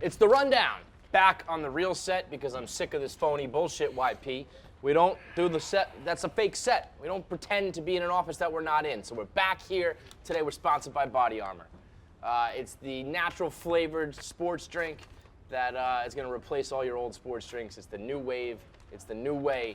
It's the Rundown. Back on the real set because I'm sick of this phony bullshit, YP. We don't do the set. That's a fake set. We don't pretend to be in an office that we're not in. So we're back here. Today we're sponsored by Body Armor. It's the natural flavored sports drink that is going to replace all your old sports drinks. It's the new wave. It's the new way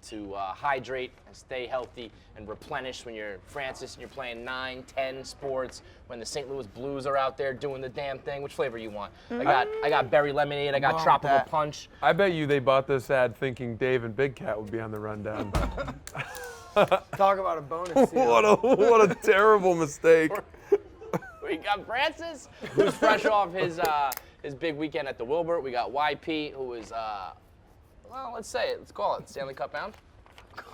to hydrate and stay healthy and replenish when you're Francis and you're playing 9, 10 sports, when the St. Louis Blues are out there doing the damn thing. Which flavor you want? I got berry lemonade, I got tropical punch. I bet you they bought this ad thinking Dave and Big Cat would be on the Rundown. Talk about a bonus. What a terrible mistake. We got Francis, who's fresh off his big weekend at the Wilbur. We got YP, who is well, let's say it. Let's call it Stanley Cup bound.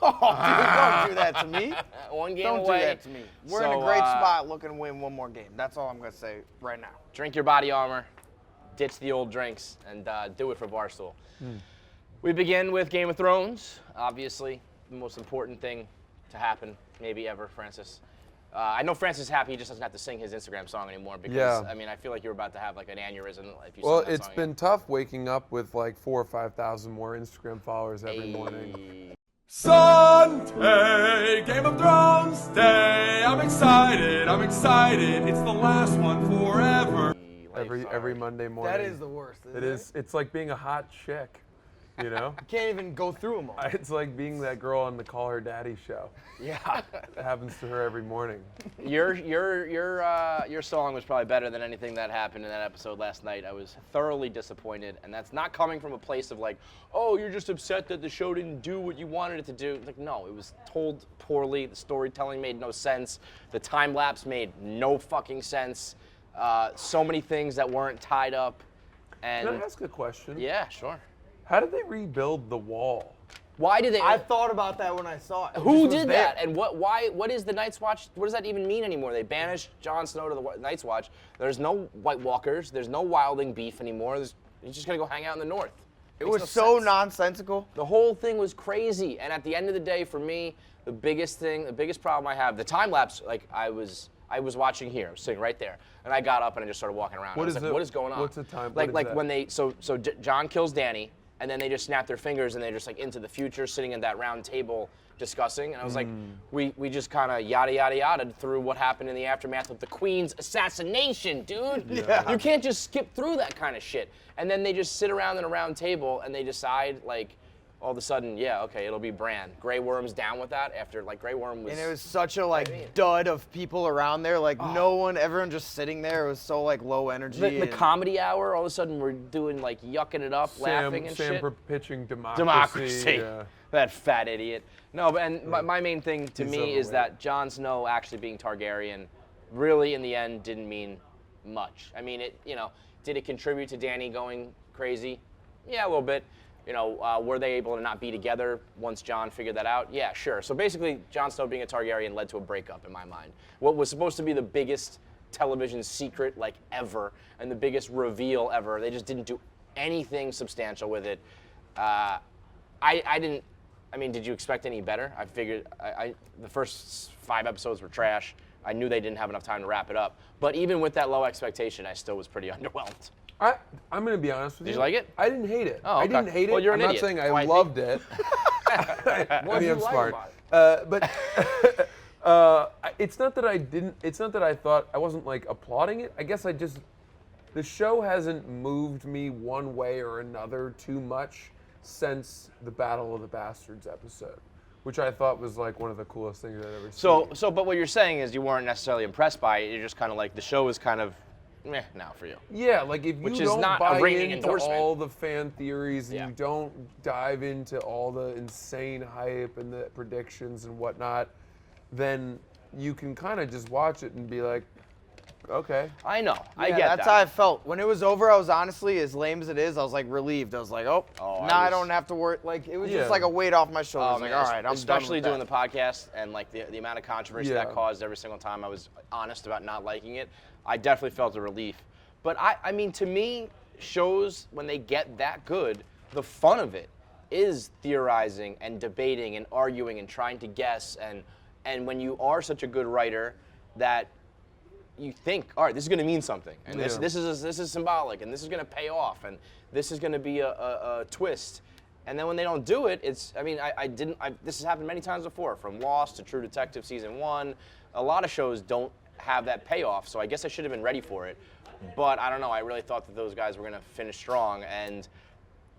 Oh, dude, don't do that to me. One game don't away. do that to me. We're in a great spot looking to win one more game. That's all I'm going to say right now. Drink your Body Armor, ditch the old drinks, and do it for Barstool. We begin with Game of Thrones, obviously the most important thing to happen maybe ever, Francis. I know Francis is happy he just doesn't have to sing his Instagram song anymore because, I mean, I feel like you're about to have like an aneurysm if you Well, sing that it's song been again. tough waking up with like 4,000 or 5,000 more Instagram followers every morning. Sunday, Game of Thrones Day. I'm excited. It's the last one forever. Every Monday morning. That is the worst. It is. It's like being a hot chick, you know? You can't even go through them all. It's like being that girl on the Call Her Daddy show. Yeah. It happens to her every morning. Your song was probably better than anything that happened in that episode last night. I was thoroughly disappointed, and that's not coming from a place of like, oh, you're just upset that the show didn't do what you wanted it to do. Like, no, it was told poorly. The storytelling made no sense. The time lapse made no fucking sense. So many things that weren't tied up. And Can I ask a question? yeah, sure. How did they rebuild the wall? Why did they? I thought about that when I saw it. Who did that? And what is the Night's Watch? What does that even mean anymore? They banished Jon Snow to the Night's Watch. There's no White Walkers. There's no wilding beef anymore. He's just gonna go hang out in the north. It was so nonsensical. The whole thing was crazy. And at the end of the day, for me, the biggest problem I have, the time lapse. Like I was watching here, I was sitting right there, and I got up and I just started walking around. I was like, what is going on? What's the time? Like when they so John kills Dany. And then they just snap their fingers and they're just like into the future, sitting at that round table discussing. And I was like, we just kind of yada yada yada through what happened in the aftermath of the Queen's assassination, dude. Yeah. You can't just skip through that kind of shit. And then they just sit around in a round table and they decide like, all of a sudden, yeah, okay, it'll be Bran. Grey Worm's down with that after like Grey Worm was. And it was such a dud of people around there. Like everyone just sitting there. It was so like low energy. The comedy hour, all of a sudden we're doing like yucking it up, laughing and shit. Sam pitching democracy. Democracy. Yeah. That fat idiot. No, and my main thing to me is that Jon Snow actually being Targaryen really in the end didn't mean much. I mean, did it contribute to Dany going crazy? Yeah, a little bit. Were they able to not be together once Jon figured that out? Yeah, sure. So basically, Jon Snow being a Targaryen led to a breakup in my mind. What was supposed to be the biggest television secret like ever and the biggest reveal ever, they just didn't do anything substantial with it. Did you expect any better? I figured the first 5 episodes were trash. I knew they didn't have enough time to wrap it up. But even with that low expectation, I still was pretty underwhelmed. I'm going to be honest with you. Did you like it? I didn't hate it. Oh, okay. I didn't hate it. Well, you're an I'm idiot. not saying I Why? loved it. What did you I'm like smart. about it? It's not that I didn't. It's not that I thought I wasn't like applauding it. I guess the show hasn't moved me one way or another too much since the Battle of the Bastards episode, which I thought was like one of the coolest things I'd ever seen. But what you're saying is you weren't necessarily impressed by it. You're just kind of like the show is kind of meh now for you. Yeah, like if Which you is don't not a buy ringing into endorsement. all the fan theories and Yeah. you don't dive into all the insane hype and the predictions and whatnot, then you can kind of just watch it and be like, okay. I know. I Yeah, get that's that. how I felt. When it was over, I was honestly, as lame as it is, I was like relieved. I was like, I don't have to worry. Like, it was Yeah. just like a weight off my shoulders. Oh, Like, man, all right, I'm especially done doing with the podcast and like the amount of controversy Yeah. that caused every single time I was honest about not liking it. I definitely felt a relief. But I mean, to me, shows when they get that good, the fun of it is theorizing and debating and arguing and trying to guess and when you are such a good writer that you think, all right, this is going to mean something, and Yeah. this is symbolic, and this is going to pay off, and this is going to be a twist. And then when they don't do it, it's, I mean, this has happened many times before, from Lost to True Detective Season 1. A lot of shows don't have that payoff, so I guess I should have been ready for it. But I don't know, I really thought that those guys were going to finish strong. And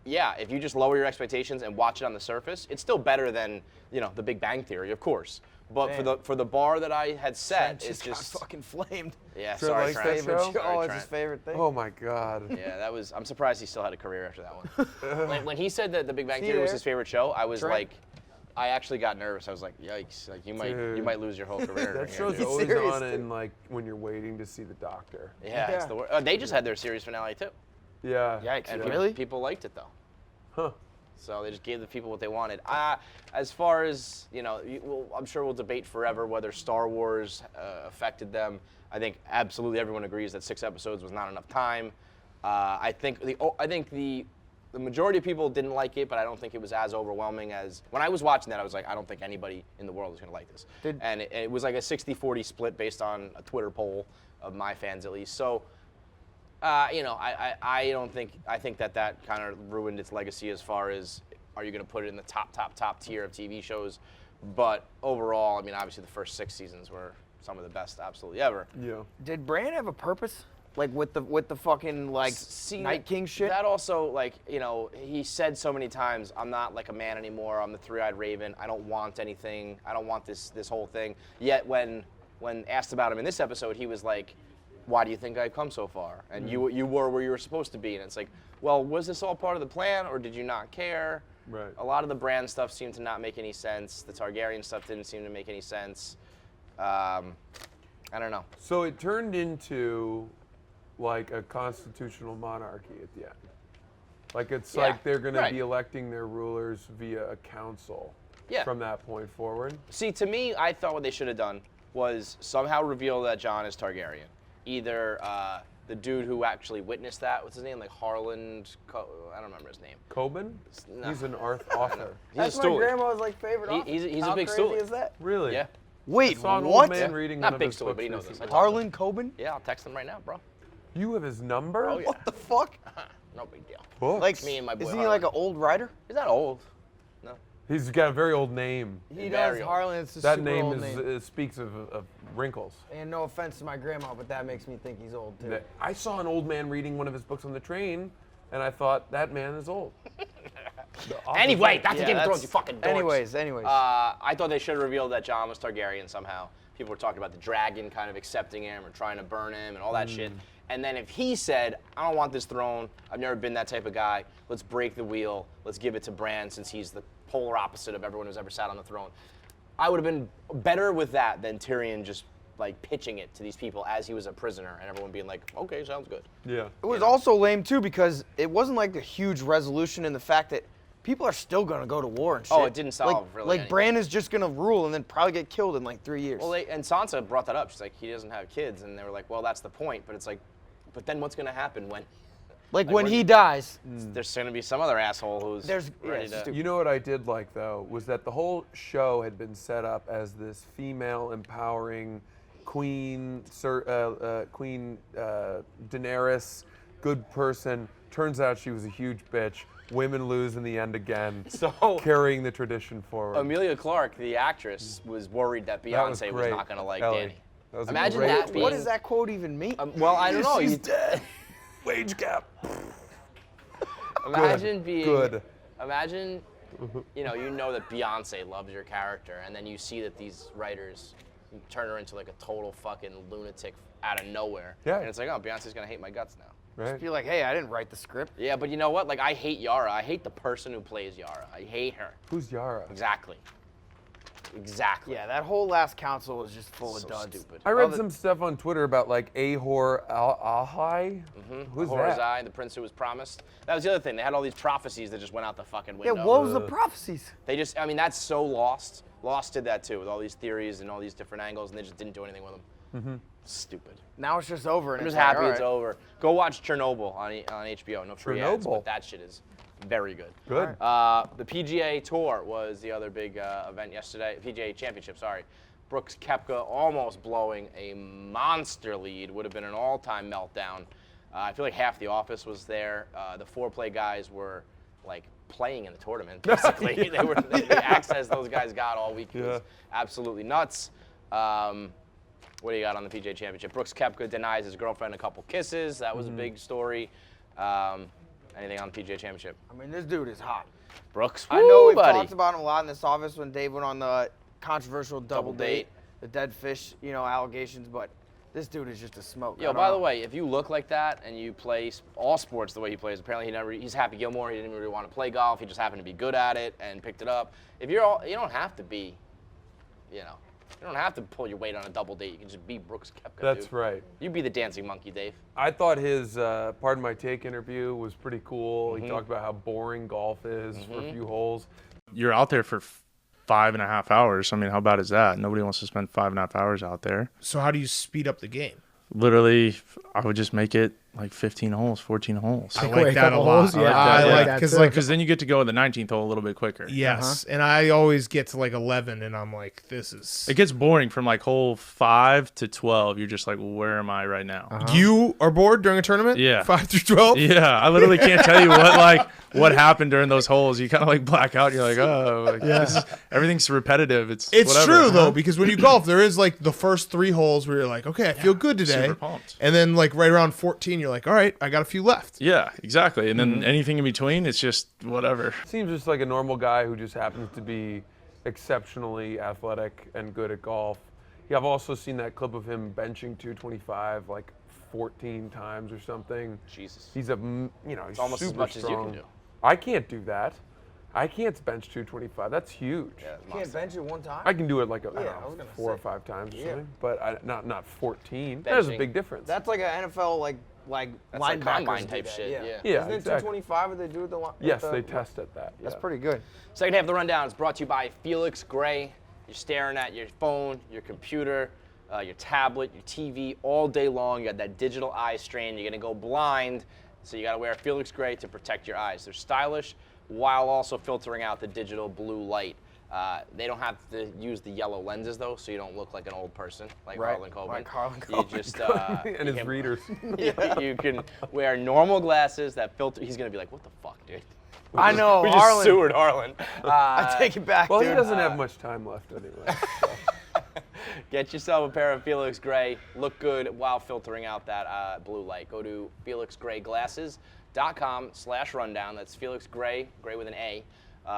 yeah, if you just lower your expectations and watch it on the surface, it's still better than, The Big Bang Theory, of course. But for the bar that I had set, it's just got fucking flamed. Yeah, Trent sorry, likes Trent. that show? Sorry, Oh, it's Trent. his favorite thing. Oh my God. Yeah, I'm surprised he still had a career after that one. when he said that The Big Bang See Theory was there? his favorite show, I was Trent? like, I actually got nervous. I was like, yikes! Like you might lose your whole career. That here, show's dude. always serious, on dude. in like when you're waiting to see the doctor. Yeah, it's Yeah. the worst. They just had their series finale too, Yeah. Yikes! and Really? people liked it though. Huh. So they just gave the people what they wanted. As far as I'm sure we'll debate forever whether Star Wars affected them. I think absolutely everyone agrees that 6 episodes was not enough time. I think the majority of people didn't like it, but I don't think it was as overwhelming as when I was watching that. I was like, I don't think anybody in the world is gonna like this. And it was like a 60-40 split based on a Twitter poll of my fans at least. So. I think that kind of ruined its legacy as far as are you going to put it in the top tier of TV shows, but overall, I mean, obviously the first 6 seasons were some of the best absolutely ever. Yeah. Did Bran have a purpose? Like with the fucking Night King shit? That also, he said so many times, I'm not like a man anymore. I'm the three-eyed raven. I don't want anything. I don't want this whole thing. Yet when asked about him in this episode, he was like, why do you think I've come so far? And you were where you were supposed to be. And it's like, well, was this all part of the plan, or did you not care? Right. A lot of the Bran stuff seemed to not make any sense. The Targaryen stuff didn't seem to make any sense. I don't know. So it turned into like a constitutional monarchy at the end. Like it's Yeah, like they're going to right. be electing their rulers via a council Yeah. from that point forward. See, to me, I thought what they should have done was somehow reveal that Jon is Targaryen. Either the dude who actually witnessed that, what's his name? Like Harland, I don't remember his name. Coben? No. He's an author. He's That's a my stoolie. grandma's favorite. He- author. he's a How big crazy stoolie. is that? Really? Yeah. Wait, I saw an what? old man reading Not one of big his stoolie, books but he knows recently. this. Harlan Coben? Yeah, I'll text him right now, bro. You have his number? Oh, yeah. What the fuck? No big deal. Books? Like, Me and my boy is he Harlan. like an old writer? He's not old. No. He's got a very old name. He Very does. old. Harlan, it's a That super name old is name. speaks of wrinkles. And no offense to my grandma, but that makes me think he's old too. I saw an old man reading one of his books on the train, and I thought, that man is old. Anyway, back to Yeah, Game of Thrones, that's- you fucking dorks. Anyways. I thought they should have revealed that Jon was Targaryen somehow. People were talking about the dragon kind of accepting him or trying to burn him and all that shit. And then if he said, I don't want this throne, I've never been that type of guy, let's break the wheel, let's give it to Bran since he's the polar opposite of everyone who's ever sat on the throne. I would have been better with that than Tyrion just like pitching it to these people as he was a prisoner and everyone being like, okay, sounds good. Yeah. It was also lame too because it wasn't like a huge resolution in the fact that people are still gonna go to war and shit. Oh, it didn't solve really Like anything. Bran is just gonna rule and then probably get killed in like 3 years. Well, and Sansa brought that up. She's like, he doesn't have kids. And they were like, well, that's the point. But it's like, but then what's going to happen when like like when when- he dies, there's going to be some other asshole who's There's- ready yeah, to... stupid. You know what I did like, though, was that the whole show had been set up as this female empowering Queen Daenerys, good person. Turns out she was a huge bitch. Women lose in the end again, So carrying the tradition forward. Amelia Clarke, the actress, was worried that That was Beyonce was great, not going to like Ellie. Danny. That was a Imagine great that twist. being... what does that quote even mean? Well, I don't know. She's dead. Wage gap. Imagine being... Good. Imagine, you know that Beyonce loves your character, and then you see that these writers turn her into like a total fucking lunatic out of nowhere. Yeah. And it's like, oh, Beyonce's going to hate my guts now. Right? Be like, hey, I didn't write the script. Yeah, but you know what? Like, I hate Yara. I hate the person who plays Yara. I hate her. Who's Yara? Exactly. Yeah, that whole last council was just full of So duds. stupid. I read some stuff on Twitter about like Ahor Ahai. Who's Ahor's that? Eye, the prince who was promised. That was the other thing. They had all these prophecies that just went out the fucking Yeah, window. what was the prophecies? They just, I mean, that's so Lost. Lost did that too, with all these theories and all these different angles, and they just didn't do anything with them. Stupid. Now it's just over. And I'm it's just like, happy all it's right. over. Go watch Chernobyl on HBO. No free ads, Chernobyl. but that shit is very good. Good. The PGA Tour was the other big event yesterday. PGA Championship, sorry. Brooks Koepka almost blowing a monster lead. Would have been an all-time meltdown. I feel like half the office was there. The foreplay guys were like playing in the tournament, basically. The access those guys got all week was absolutely nuts. What do you got on the PGA Championship? Brooks Koepka denies his girlfriend a couple kisses. That was a big story. Anything on the PGA Championship? I mean, this dude is hot. Brooks, I know we've buddy. talked about him a lot in this office when Dave went on the controversial double date, the dead fish, allegations, but this dude is just a smoke. Yo, by the way, if you look like that and you play all sports the way he plays, apparently he's Happy Gilmore. He didn't really want to play golf. He just happened to be good at it and picked it up. If you don't have to be, you don't have to pull your weight on a double date. You can just be Brooks Koepka. That's right. You be the dancing monkey, Dave. I thought his Pardon My Take interview was pretty cool. He talked about how boring golf is for a few holes. You're out there for 5.5 hours. I mean, how bad is that? Nobody wants to spend 5.5 hours out there. So how do you speed up the game? Literally, I would just make it like 15 holes, 14 holes. I like that a lot. Yeah, I like that because too. Because then you get to go in the 19th hole a little bit quicker. yes, and I always get to like 11, and I'm like, this is. It gets boring from like hole 5 to 12. You're just like, well, where am I right now? You are bored during a tournament? Yeah. 5 through 12? Yeah, I literally can't tell you what happened during those holes. You kind of like black out. You're like, oh, everything's repetitive. It's whatever. True though, because when you golf, there is like the first 3 holes where you're like, okay, I feel good today, super pumped. and then like right around 14, you're like, all right, I got a few left. Yeah, exactly. And then anything in between, it's just whatever. Seems just like a normal guy who just happens to be exceptionally athletic and good at golf. Yeah, I've also seen that clip of him benching 225 like 14 times or something. Jesus. He's he's almost super as much as you strong. can do. I can't do that. I can't bench 225. That's huge. Yeah, You can't bench it one time? I can do it like I was gonna 4 or say. 5 times or Yeah. something, but not 14. There's a Benching. big difference. That's like an NFL like That's like linebackers combine do type that, shit, yeah. Yeah, Isn't it exactly. 225 what they do with the line? Yes, they test at that. That's yeah. pretty good. Second half of the rundown is brought to you by Felix Gray. You're staring at your phone, your computer, your tablet, your TV all day long. You got that digital eye strain. You're gonna go blind, so you gotta wear Felix Gray to protect your eyes. They're stylish while also filtering out the digital blue light. They don't have to use the yellow lenses though, so you don't look like an old person like Right, Harlan Coben. like Harlan You Coben. just and you his can- readers. you can wear normal glasses that filter. He's gonna be like, "What the fuck, dude?" I know, We just Harlan. Seward Harlan. I take it back, Well, dude. he doesn't have much time left anyway. so. Get yourself a pair of Felix Gray. Look good while filtering out that blue light. Go to felixgrayglasses.com/rundown. That's Felix Gray, Gray with an A,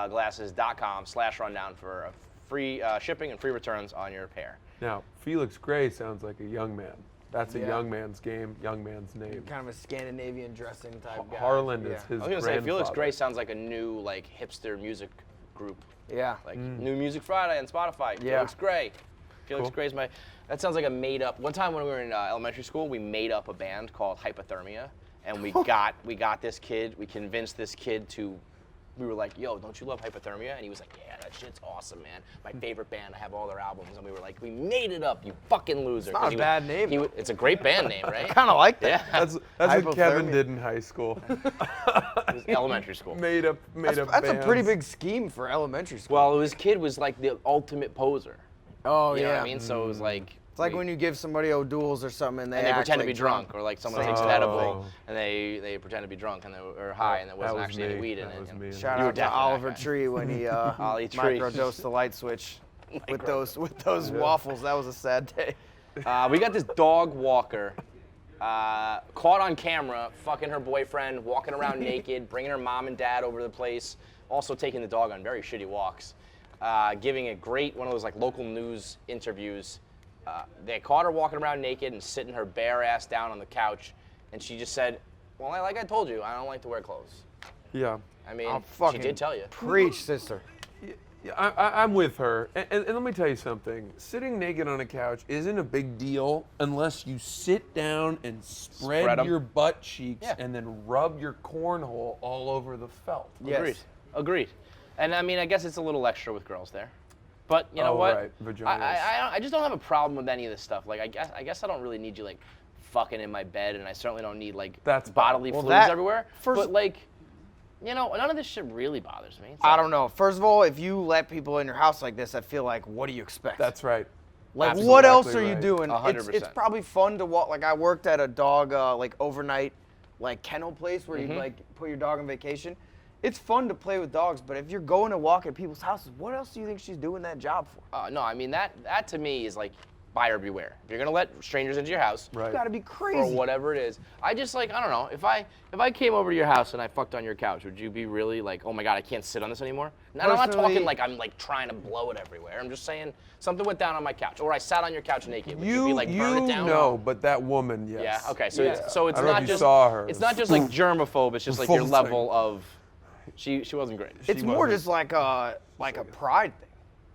glasses.com/rundown for a free shipping and free returns on your pair. Now, Felix Gray sounds like a young man. That's a Yeah. young man's game, young man's name. Kind of a Scandinavian dressing type guy. Harlan yeah. is his I was gonna say Felix grandfather. Gray sounds like a new like hipster music group, Yeah. like New Music Friday on Spotify. Yeah. Felix Gray. Felix Cool. Gray's my. That sounds like a made up. One time when we were in elementary school, we made up a band called Hypothermia, and we got this kid. We convinced this kid to. We were like, "Yo, don't you love Hypothermia?" And he was like, "Yeah, that shit's awesome, man. My favorite band. I have all their albums." And we were like, "We made it up, you fucking loser." It's not 'Cause a he bad name, He, it's a great band name, right? Kind of like that. Yeah. That's what Kevin Hypothermia. did in high school. It was elementary school. made up That's a pretty bands. big scheme for elementary school. Well, this kid was like the ultimate poser. oh, You know yeah. what I mean? So it was like. It's like when you give somebody O'Doul's or something and they, And they act pretend to like be drunk, or like someone takes an Oh. edible and they pretend to be drunk and or high, and there wasn't was actually any me. weed in That it. was and me. Shout You were out to definitely Oliver that guy. Tree when he Ollie Tree. microdosed the light switch with those waffles. That was a sad day. We got this dog walker caught on camera fucking her boyfriend, walking around naked, bringing her mom and dad over to the place, also taking the dog on very shitty walks, giving a great one of those like local news interviews. They caught her walking around naked and sitting her bare ass down on the couch, and she just said, "Well, like I told you, I don't like to wear clothes." Yeah. I mean, I'll she fucking did tell you. Preach, sister. Yeah, I'm with her. And let me tell you something. Sitting naked on a couch isn't a big deal unless you sit down and Spread spread 'em. your butt cheeks Yeah. and then rub your cornhole all over the felt. Yes. Agreed. And I mean, I guess it's a little extra with girls there. But you know Oh, what? right. Vaginas. I just don't have a problem with any of this stuff. Like I guess I don't really need you like fucking in my bed, and I certainly don't need like That's bodily well, fluids that- everywhere. first- But like, you know, none of this shit really bothers me. It's I like- don't know. First of all, if you let people in your house like this, I feel like, what do you expect? That's right. Like, Absolutely. what else Exactly are you right. doing? 100%. It's probably fun to walk. Like, I worked at a dog, like, overnight, like, kennel place where you, like, put your dog on vacation. It's fun to play with dogs, but if you're going to walk at people's houses, what else do you think she's doing that job for? No, I mean, that to me is like buyer beware. If you're going to let strangers into your house, You gotta be or crazy. whatever it is. I just like, I don't know, if I came over to your house and I fucked on your couch, would you be really like, oh my God, I can't sit on this anymore? And I'm not Personally- talking like I'm like trying to blow it everywhere. I'm just saying something went down on my couch, or I sat on your couch naked. Would you be like, burn it down? know, but that woman, yes. Yeah. Okay. So Yeah. it's so it's I don't know not if you just saw her. it's not just like germaphobe. It's just like your Full level of. She wasn't great. It's more wasn't. just like a pride thing.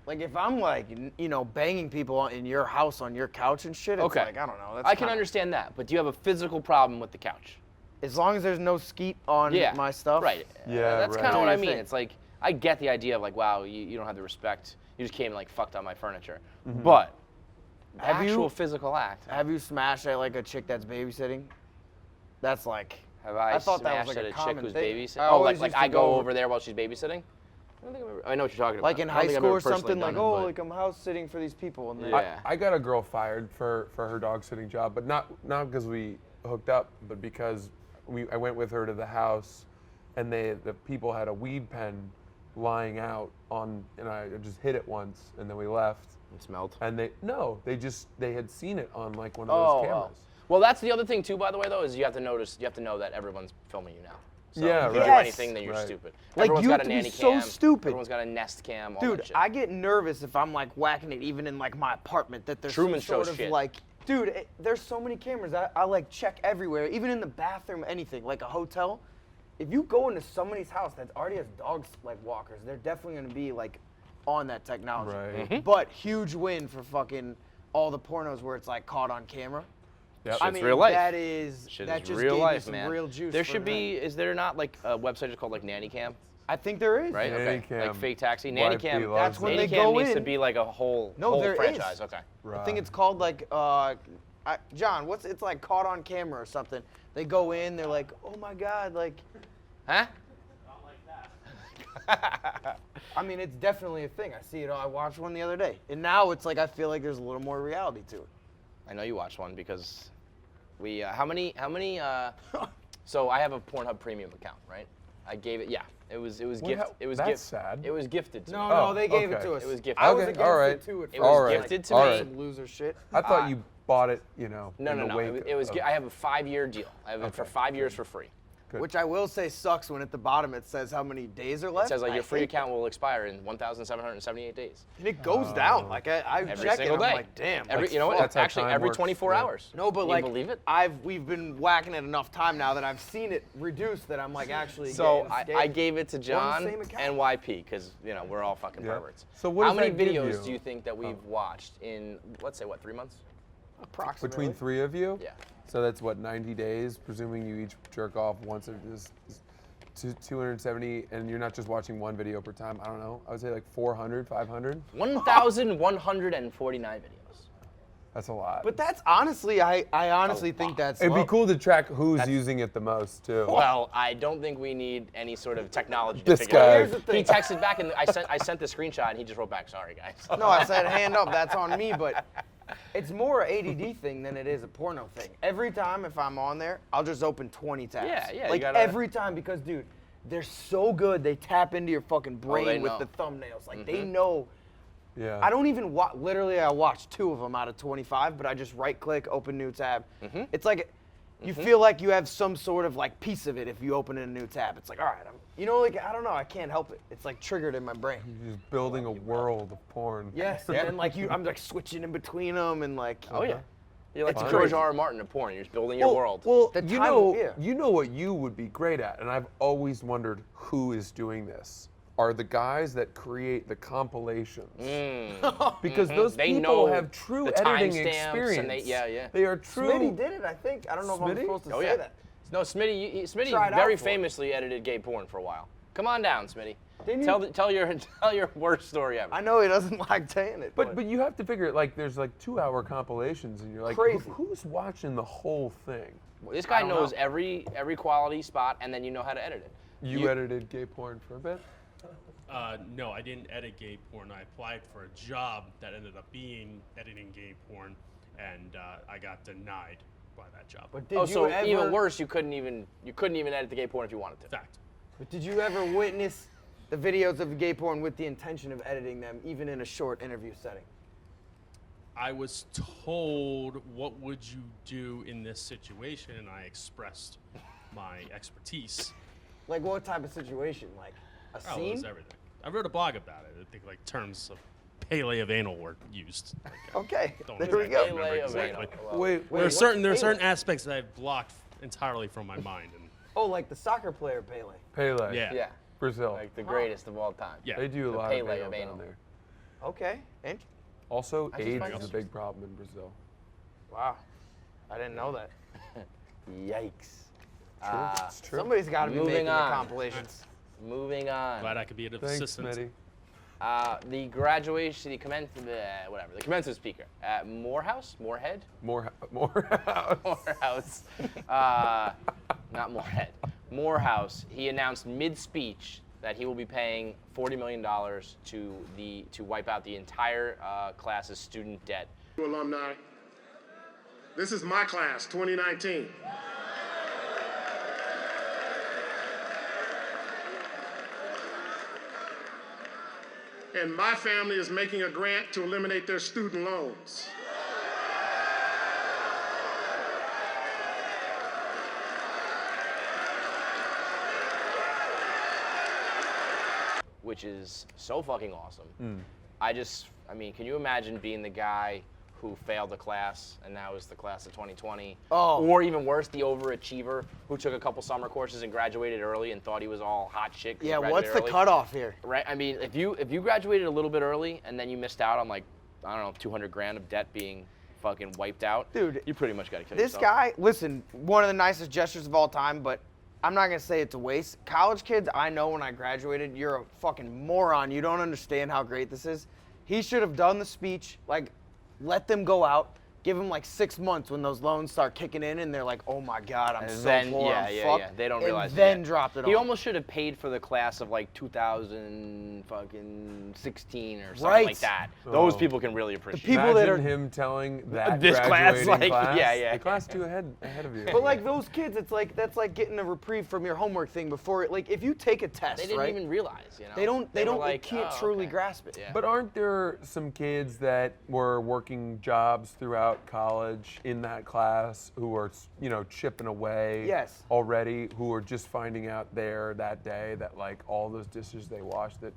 Like, if I'm like, you know, banging people in your house on your couch and shit, it's Okay. like, I don't know. That's I can kinda- understand that, but do you have a physical problem with the couch? As long as there's no skeet on Yeah. my stuff. Right. Yeah, That's right. kind of what I Do your mean. thing. It's like I get the idea of like, wow, you don't have the respect. You just came and like fucked on my furniture. Mm-hmm. But the Have you- actual physical act. Have you smashed at like a chick that's babysitting? That's like. Have I thought that smashed was like at a a chick common who's thing. babysitting? I Oh, always like used to I go go- over there while she's babysitting? I think I know what you're talking about. Like in I don't high think I've school ever or something, personally like, done it, oh, but- like I'm house sitting for these people. And then, Yeah. I got a girl fired for her dog sitting job, but not because we hooked up, but because I went with her to the house, and the people had a weed pen lying out on, and I just hit it once, and then we left. It smelled. And they had seen it on like one of those cameras. Well, that's the other thing too, by the way, though, is you have to know that everyone's filming you now. So Yeah, if you right. do Yes. anything, then you're Right. stupid. Like, Everyone's you got have a to be nanny so cam. stupid. Everyone's got a Nest cam. All dude, that shit. I get nervous if I'm like whacking it even in like my apartment that there's Truman some sort Show of shit. like, dude, there's so many cameras. I like check everywhere, even in the bathroom, anything. Like a hotel, if you go into somebody's house that already has dogs like walkers, they're definitely gonna be like on that technology. Right. Mm-hmm. But huge win for fucking all the pornos where it's like caught on camera. Yep. I Shit's mean, real life. that is Shit that is just real gave life, you some man. real juice. There for should the be. night. Is there not like a website just called like Nanny Cam? I think there is. Right. Nanny Okay. Cam. Like fake taxi. Nanny Wifey Cam. loves That's when it. they Nanny Cam go needs to in. be like a whole No, there franchise. is. Okay. I think it's called like, John, it's like caught on camera or something. They go in, they're like, oh my God, like, Huh? I mean, it's definitely a thing. I see it. I watched one the other day. And now it's like, I feel like there's a little more reality to it. I know you watched one because we. How many? So I have a Pornhub Premium account, right? I gave it. Yeah. It was gifted. It was that's sad. It was gifted to me. No, they gave it okay. to us. It was gifted. I was Okay, against all right. it too. At It first. was All right. gifted to All me. right. Some loser shit. I thought you bought it, you know. No, in no, the no. wake It was. of- I have a 5-year deal. I have it for Okay, 5 years for free. Good. Which I will say sucks when at the bottom it says how many days are left. It says like I your free hate account will expire in 1,778 days. that. And it goes down. Like I Every check it, single I'm day. like, damn. You know what? That's how Actually, time every works, 24 yeah. hours. No, but Can like you believe it? we've been whacking it enough time now that I've seen it reduced that I'm like actually. So getting I scared. gave it to John same account. and YP because we're all fucking Yeah. perverts. So what How does many that give videos you? do you think that we've watched in let's say 3 months? approximately. Between 3 of you? Yeah. So that's what, 90 days, presuming you each jerk off once or just 270, and you're not just watching one video per time. I don't know. I would say like 400, 500. 1,149 videos. That's a lot. But that's honestly, I honestly think that's. It'd be low. cool to track who's using it the most too. Well, I don't think we need any sort of technology to This figure it out. guy. Here's the thing. He texted back and I sent the screenshot and he just wrote back, sorry guys. No, I said hand up. That's on me. But it's more an ADD thing than it is a porno thing. Every time if I'm on there, I'll just open 20 tabs. Yeah, yeah, you Like gotta- every time because dude, they're so good. They tap into your fucking brain they with know. the thumbnails. Like they know. Yeah. I don't even watch. Literally, I watched 2 of them out of 25, but I just right-click, open new tab. It's like you feel like you have some sort of like piece of it if you open in a new tab. It's like, all right, like I don't know, I can't help it. It's like triggered in my brain. You're just building a world of porn. Yes, and then like I'm like switching in between them and like. Oh yeah. You're like It's the George crazy. R.R. Martin of porn. You're just building your world. Well, The you time- know, yeah. you know what you would be great at, and I've always wondered who is doing this. Are the guys that create the compilations? Because those They people know have true the editing timestamps experience. and they They are true. Smitty did it, I think. I don't know if I'm Smitty? supposed to Oh say yeah. that. No, Smitty Tried out very for it. famously edited gay porn for a while. Come on down, Smitty. Didn't Tell your worst story ever. I know he doesn't like saying it. But you have to figure it like there's like 2-hour compilations, and you're like, Crazy. who's watching the whole thing? This guy don't knows know. every quality spot, and then you know how to edit it. You edited gay porn for a bit. No, I didn't edit gay porn. I applied for a job that ended up being editing gay porn, and I got denied by that job. But did Oh, you so ever, even worse, you couldn't even edit the gay porn if you wanted to. Fact. But did you ever witness the videos of gay porn with the intention of editing them, even in a short interview setting? I was told, what would you do in this situation? And I expressed my expertise. Like what type of situation? Like a Oh, it was scene? everything. I wrote a blog about it. I think like terms of Pele of anal were used. Like, Okay, don't there we go. remember Pele of exactly. anal. Wait, There are what's certain Pele? aspects that I've blocked entirely from my mind. And Oh, like the soccer player Pele. Pele. yeah. Yeah, Brazil. like the greatest of all time. Yeah. They do a The lot Pele of of anal anal. down there. Okay, and Also, I just AIDS find is a it- big problem in Brazil. wow, I didn't know that. Yikes. It's true. Somebody's got to be Moving making the on. compilations. Moving on. Glad I could be an Thanks, assistant. Smitty. The graduation, the commencement speaker at Morehouse, Moorhead, More. Morehouse, not Moorhead, Morehouse. He announced mid-speech that he will be paying $40 million to wipe out the entire class's student debt. Alumni, this is my class, 2019. And my family is making a grant to eliminate their student loans. Which is so fucking awesome. I mean, can you imagine being the guy who failed the class and now is the class of 2020? Oh. Or even worse, the overachiever who took a couple summer courses and graduated early and thought he was all hot shit. 'cause he Yeah, what's graduated the early. cutoff here? Right? I mean, if you graduated a little bit early and then you missed out on like, I don't know, 200 grand of debt being fucking wiped out, Dude, you pretty much got to kill This yourself. guy, listen, one of the nicest gestures of all time, but I'm not gonna say it's a waste. College kids, I know when I graduated, you're a fucking moron. You don't understand how great this is. He should have done the speech, like, let them go out, give them like 6 months when those loans start kicking in, and they're like, oh my God, I'm And so then, poor, I'm fucked. they don't and realize it then yet. dropped it He on. almost should have paid for the class of like 2016 or something Right. like that. Those Oh. people can really appreciate people it. that Imagine are- him telling that This class, graduating like, yeah, yeah. The class two ahead of you. But like those kids, it's like that's like getting a reprieve from your homework thing before it. Like if you take a test, They didn't right? even realize, you know? They don't. They were don't. like, They can't oh, truly okay. grasp it. Yeah. But aren't there some kids that were working jobs throughout college in that class who are, chipping away Yes. already, who are just finding out there that day that like all those dishes they washed that,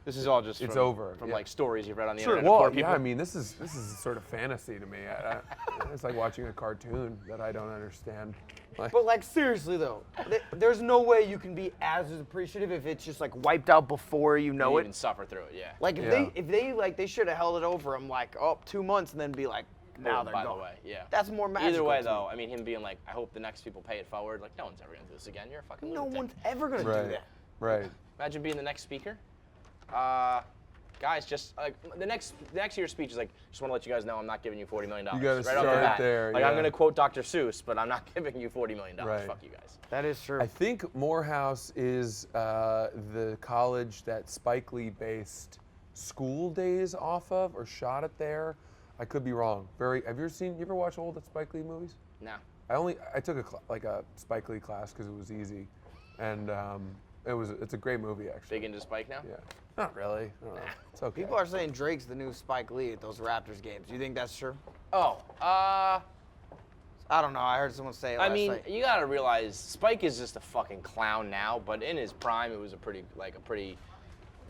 This is all just It's from, over, from yeah. like stories you've read on the Sure. internet. of Well, poor people. yeah. I mean, this is sort of fantasy to me. It's like watching a cartoon that I don't understand. Like, But like seriously though, there's no way you can be as appreciative if it's just like wiped out before you know You it. even suffer through it, yeah. Like Yeah. if they like they should have held it over them like 2 months and then be like now Oh, they're by gone. the way, yeah. That's more magical. Either way, to me. though, I mean, him being like, I hope the next people pay it forward. Like, no one's ever gonna do this again. You're a fucking No lunatic. one's ever gonna do right. that. Right. Imagine being the next speaker. Guys, just like the next year's speech is like, just want to let you guys know I'm not giving you $40 million. You gotta right off the start bat. there, Like I'm yeah. gonna quote Dr. Seuss, but I'm not giving you $40 million. Right. Fuck you guys. That is true. I think Morehouse is the college that Spike Lee based School Days off of, or shot it there. I could be wrong. Have you ever watched old Spike Lee movies? No. I took a Spike Lee class because it was easy, and it's a great movie actually. Big into Spike now? Yeah. Not really. I don't know. It's okay. People are saying Drake's the new Spike Lee at those Raptors games. Do you think that's true? Oh, I don't know. I heard someone say it I last mean, night. you gotta realize Spike is just a fucking clown now, but in his prime, it was a pretty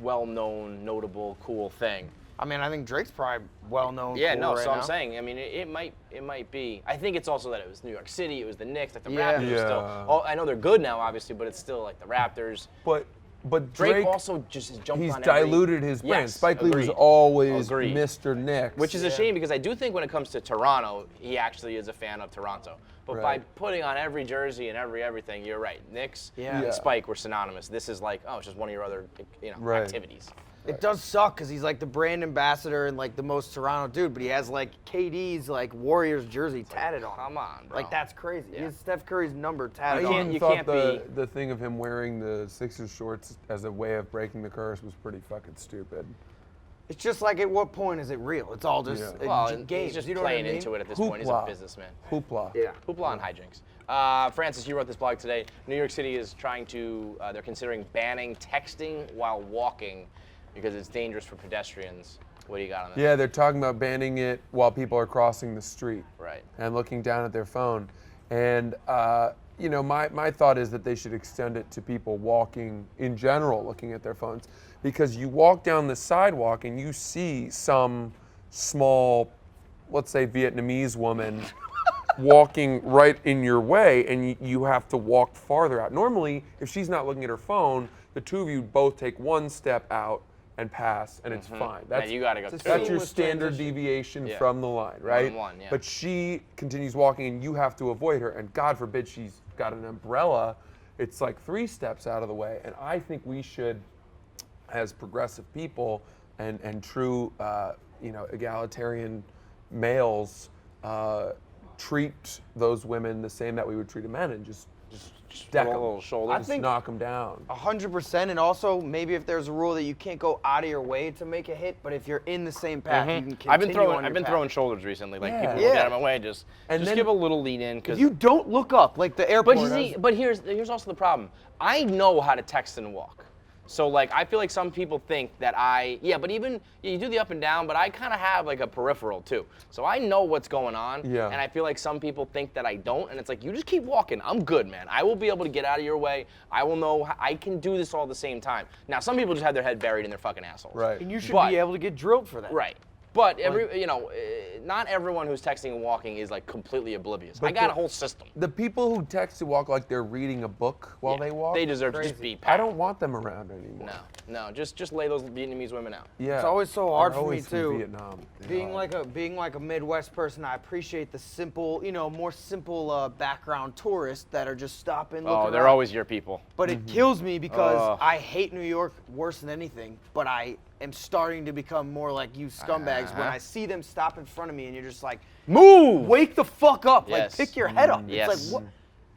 well-known, notable, cool thing. I mean, I think Drake's probably well known. Yeah, for no. right So I'm now. saying, I mean, it might be. I think it's also that it was New York City, it was the Knicks, like the Yeah. Raptors. Are still, Yeah. I know they're good now, obviously, but it's still like the Raptors. But Drake also just jumped he's on every. diluted his brand. Yes, Spike Lee was agreed. always Agreed. Mr. Knicks. Which is a shame because I do think when it comes to Toronto, he actually is a fan of Toronto. But by Right. putting on every jersey and everything, you're right. Knicks Yeah. and Yeah. Spike were synonymous. This is like, it's just one of your other, Right. activities. It does suck because he's like the brand ambassador and like the most Toronto dude, but he has like KD's like Warriors jersey tatted on him. Come on, bro. Like that's crazy. Yeah. He has Steph Curry's number I tatted on him. even you thought can't the thing of him wearing the Sixers shorts as a way of breaking the curse was pretty fucking stupid. It's just like, at what point is it real? It's all just Yeah. Well, games. he's just you know playing what I mean? into it at this point. He's a Hoopla. businessman. Hoopla. Yeah. Hoopla and hijinks. Francis, you wrote this blog today. New York City is trying to, they're considering banning texting while walking because it's dangerous for pedestrians. What do you got on that? Yeah, they're talking about banning it while people are crossing the street. Right. And looking down at their phone. And, you know, my thought is that they should extend it to people walking in general, looking at their phones. Because you walk down the sidewalk and you see some small, let's say Vietnamese woman walking right in your way, and you have to walk farther out. Normally, if she's not looking at her phone, the two of you both take one step out and pass, and it's fine. That's, you gotta go It's a two. that's your seamless standard transition. deviation Yeah. from the line, right? One, yeah. But she continues walking, and you have to avoid her. And God forbid she's got an umbrella. It's like 3 steps out of the way. And I think we should, as progressive people and true, you know, egalitarian males, treat those women the same that we would treat a man, and just deck roll a them, little shoulders. I think- knock them down. 100%, and also maybe if there's a rule that you can't go out of your way to make a hit, but if you're in the same path, you can continue I've been throwing. on I've your been path. throwing shoulders recently. Like Yeah. people Yeah. get out of my way, just And then- give a little lean in. Cause If you don't look up, like the airport. But you see, but here's also the problem. I know how to text and walk. So like I feel like some people think that but even you do the up and down, but I kind of have like a peripheral too. So I know what's going on. Yeah. And I feel like some people think that I don't, and it's like you just keep walking. I'm good, man. I will be able to get out of your way. I will know I can do this all at the same time. Now some people just have their head buried in their fucking assholes. Right. and you should But- be able to get drilled for that. Right. But not everyone who's texting and walking is like completely oblivious. I got a whole system. The people who text and walk like they're reading a book while Yeah, they walk, They deserve to just be I packed. don't want them around anymore. No, just lay those Vietnamese women out. Yeah. It's always so hard They're for me always from too. Vietnam. Being God. like a Midwest person, I appreciate the simple, more simple background tourists that are just stopping. Oh, looking they're around. always your people. But it kills me because Ugh. I hate New York worse than anything. But I am starting to become more like you scumbags when I see them stop in front of me, and you're just like, Move! wake the fuck up! Yes. Like pick your head up. Yes. It's like what?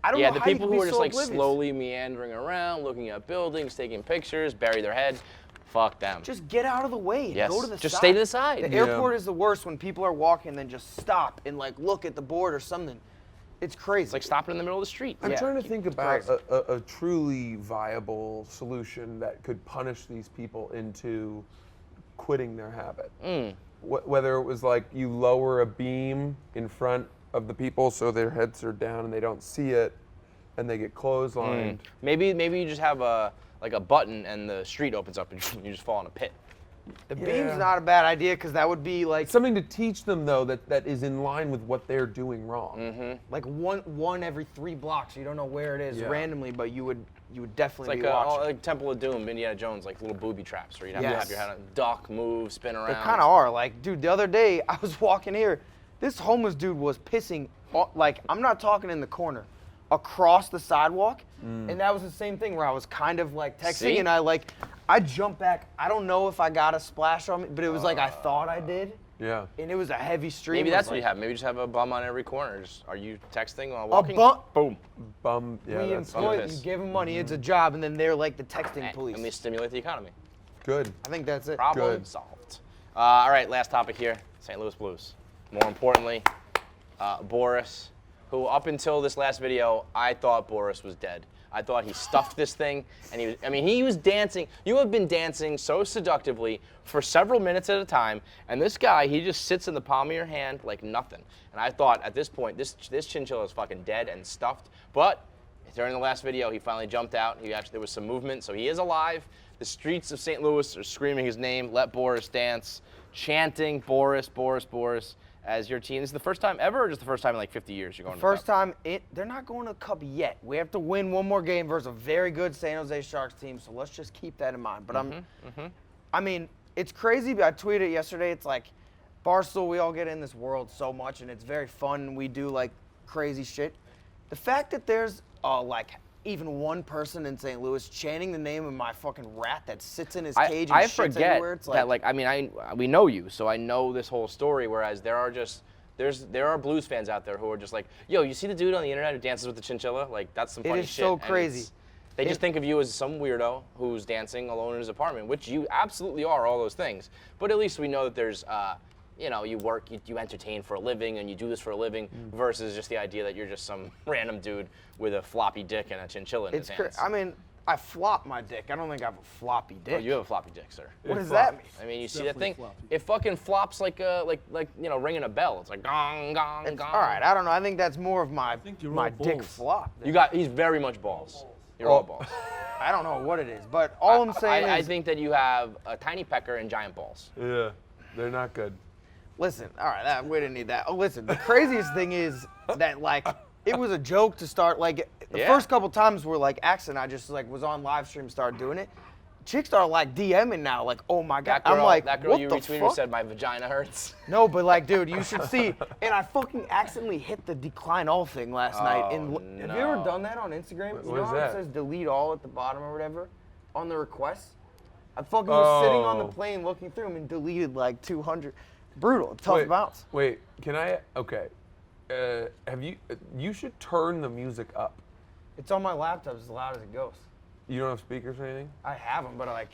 I don't Yeah, know the how you people can who be are just so like oblivious. slowly meandering around, looking at buildings, taking pictures, bury their head. Fuck them. Just get out of the way. And Yes. Go to the Just side. stay to the side. The Yeah. airport is the worst when people are walking and then just stop and like look at the board or something. It's crazy. It's like stopping in the middle of the street. I'm Yeah. trying to think about crazy. a truly viable solution that could punish these people into quitting their habit. Whether it was like you lower a beam in front of the people so their heads are down and they don't see it, and they get clotheslined. Maybe you just have a button and the street opens up and you just fall in a pit. The Yeah. beam's not a bad idea because that would be like Something to teach them though that is in line with what they're doing wrong. Mm-hmm. like one every 3 blocks. You don't know where it is Yeah. randomly, but you would It's definitely like be watching. like Temple of Doom, Indiana Jones, like little booby traps where you'd have to Yes. have your head on, duck, move, spin around. They kind of are. Like, dude, the other day I was walking here. This homeless dude was pissing, like, I'm not talking in the corner, across the sidewalk. And that was the same thing where I was kind of like texting See? and I jumped back. I don't know if I got a splash on me, but it was like I thought I did. Yeah. And it was a heavy stream. Maybe It was that's what you like, have. Maybe just have a bum on every corner. Just, are you texting while A walking? Boom. Bum. Yeah, We that's employ, piss. you give them money, it's a job, and then they're like the texting police. And they stimulate the economy. good. I think that's it. Problem Good. solved. All right, last topic here. St. Louis Blues. More importantly, Boris, who up until this last video, I thought Boris was dead. I thought he stuffed this thing, and he was dancing. You have been dancing so seductively for several minutes at a time, and this guy, he just sits in the palm of your hand like nothing. And I thought at this point, this chinchilla is fucking dead and stuffed. But during the last video, he finally jumped out. There was some movement, so he is alive. The streets of St. Louis are screaming his name, "Let Boris dance," chanting Boris, Boris, Boris as your team. This is the first time ever, or just the first time in like 50 years you're going to the First Cup? time, they're not going to the Cup yet. We have to win one more game versus a very good San Jose Sharks team, so let's just keep that in mind. But I mean, it's crazy. I tweeted yesterday, it's like, Barstool, we all get in this world so much, and it's very fun. We do like crazy shit. The fact that there's like even one person in St. Louis chanting the name of my fucking rat that sits in his I cage and shits forget everywhere. It's that, like, I mean, we know you, so I know this whole story. Whereas there are Blues fans out there who are just like, yo, you see the dude on the internet who dances with the chinchilla? Like, that's some funny is shit. so And crazy. They just think of you as some weirdo who's dancing alone in his apartment, which you absolutely are, all those things. But at least we know that there's, you work, you entertain for a living, and you do this for a living, versus just the idea that you're just some random dude with a floppy dick and a chinchilla in his hands. I mean, I flop my dick. I don't think I have a floppy dick. Oh, you have a floppy dick, sir. What does that mean? I mean, you see that thing? It fucking flops like ringing a bell. It's like gong, gong, gong. All right, I don't know. I think that's more of my you're my all dick balls. flop. He's very much balls. You're all balls. I don't know what it is, but all I'm saying I is, think that you have a tiny pecker and giant balls. Yeah, they're not good. listen, all right, we didn't need that. Oh, listen, the craziest thing is that, like, it was a joke to start, like, the first couple times where, like, Axe and I just, like, was on live stream, started doing it. Chicks start, like, DMing now, like, oh my God. That girl, I'm like, that girl what you the retweeted fuck? said my vagina hurts. No, but, like, dude, you should see. And I fucking accidentally hit the decline all thing last night. And have you ever done that on Instagram? You know is how that? it says delete all at the bottom or whatever on the requests? I fucking was sitting on the plane looking through them and deleted, like, 200. Brutal. Tough bounce. Wait, can I? Okay. Have you? You should turn the music up. It's on my laptop as loud as it goes. You don't have speakers or anything? I have them, but I